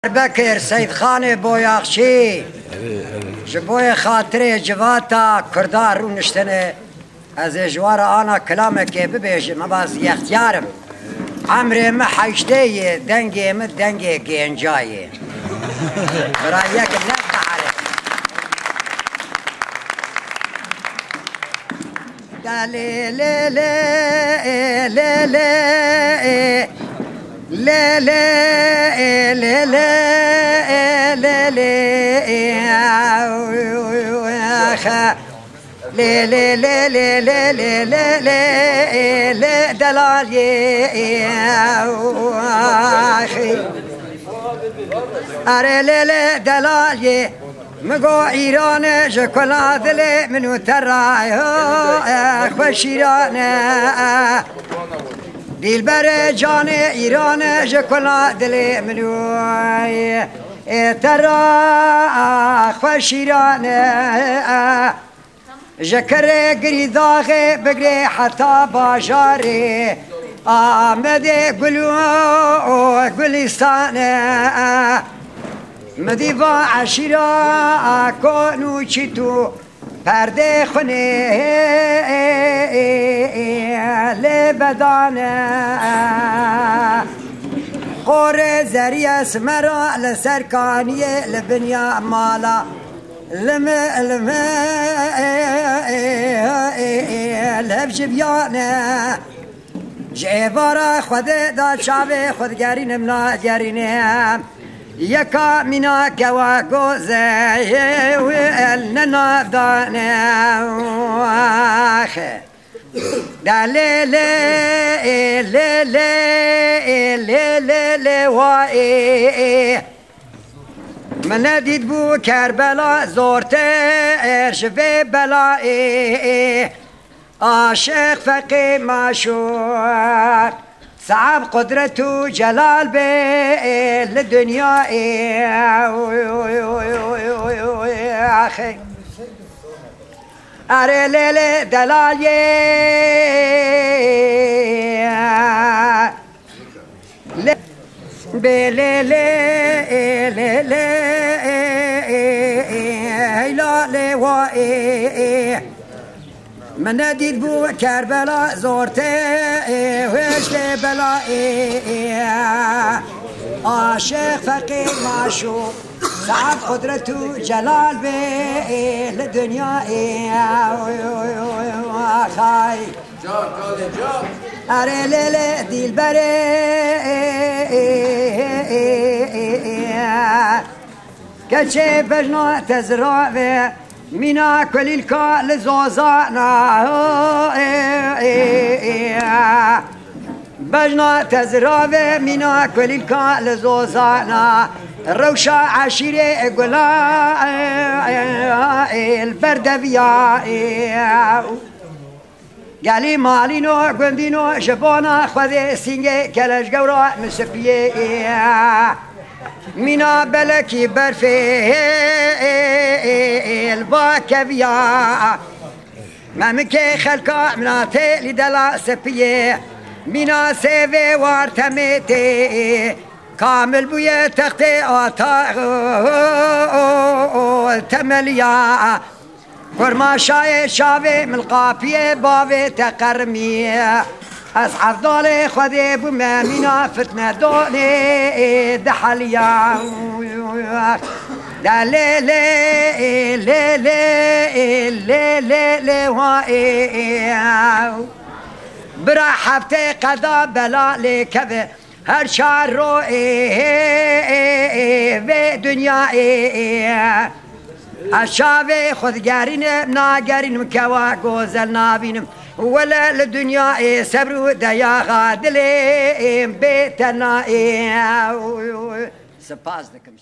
بكر سيد خانه بوياخشي جبوي خاطري جواتا كردار رو نشتنه از جوار انا كلامك ببيج ما باز يختيارم عمري ما حيشتي دنگي ما دنگي گنجاي برايك لا تعرف دالي لا لا لا لا لا لا لا لا لا لا لا لا لا لا لا لا لا لا دلال يا اخي اري لا لا دلال يا مگو ایران جکلات لی منو ترای خوش ایران دیل بر جان ایران جکلا دل منوی ترا خوش ایران جکر گری داغ بگری حتی باجاره آمده گلو گلستان مدی با عشیرا کنو چی تو پرده خونه لبدانه خور زریع سمرا لسرکانیه لبنیا مالا لم لبجبیانه جیوارا خود دا شابه خودگری نمنا گرینه یکا مینا کوا گوزه ولننا دانه آخه داله له له له له له له وای من دید بو کربلا زورته ارشفه بلای عاشق فقی معشوق صعب قدرت و جلال به لدنیا آخی اره لیل دلال به لیل هیلال وای من دید بو کربلا زورته وشت بلای عاشق فقیر معشوق صعب قدرت و جلال به لدنیا خای اره لیل دیل بره کچه بجنا تزراوه مینا کلیل کا لزوزانا بجنا تزراوه مینا کلیل کا لزوزانا روشا عشیره گلا البردویا گلی مالینو گندینو جبانا خود سینگه کلش گورا مسپیه مینا بلکی برفه الباکویا ممکه خلقا مناته لدلا سپیه مینا سیوه وارتمیته کامل بوی تخت آتا تملیا کرما شای شاوه ملقاپیه باوه تقرمیه از حفظال خودی بومه مینا فتنه دونه دحلیا دلی لی لی لی لی لی لی وای برا حفته قضا بلا لکبه هر شهر رو و دنیا اشاوه خودگرینم ناگرینم کوا گوزل نابینم ولا للدنيا صبر وديا غادلين بيتنا سباز لكم